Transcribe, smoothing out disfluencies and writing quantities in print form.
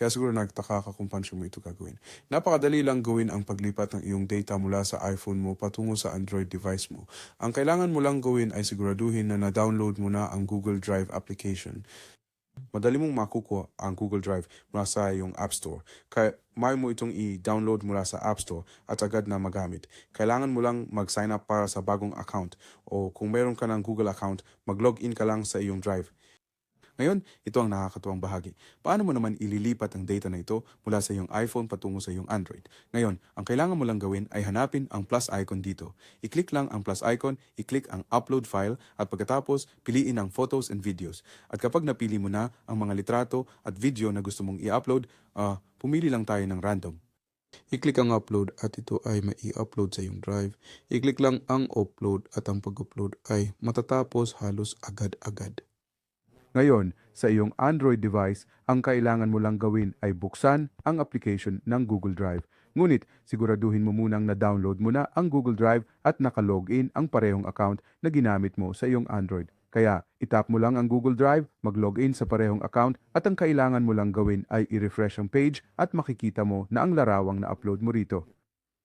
Kaya siguro nagtaka ka kung paano mo ito gagawin. Napakadali lang gawin ang paglipat ng iyong data mula sa iPhone mo patungo sa Android device mo. Ang kailangan mo lang gawin ay siguraduhin na na-download mo na ang Google Drive application. Madali mong makukuha ang Google Drive mula sa iyong App Store. Kaya may mo itong i-download mula sa App Store at agad na magamit. Kailangan mo lang mag-sign up para sa bagong account o kung meron ka ng Google account, mag-login ka lang sa iyong Drive. Ngayon, ito ang nakakatuwang bahagi. Paano mo naman ililipat ang data na ito mula sa iyong iPhone patungo sa iyong Android? Ngayon, ang kailangan mo lang gawin ay hanapin ang plus icon dito. I-click lang ang plus icon, i-click ang upload file, at pagkatapos, piliin ang photos and videos. At kapag napili mo na ang mga litrato at video na gusto mong i-upload, pumili lang tayo ng random. I-click ang upload at ito ay mai-upload sa iyong drive. I-click lang ang upload at ang pag-upload ay matatapos halos agad-agad. Ngayon, sa iyong Android device, ang kailangan mo lang gawin ay buksan ang application ng Google Drive. Ngunit, siguraduhin mo munang na-download mo na ang Google Drive at naka-login ang parehong account na ginamit mo sa iyong Android. Kaya, itap mo lang ang Google Drive, mag-login sa parehong account at ang kailangan mo lang gawin ay i-refresh ang page at makikita mo na ang larawang na-upload mo rito.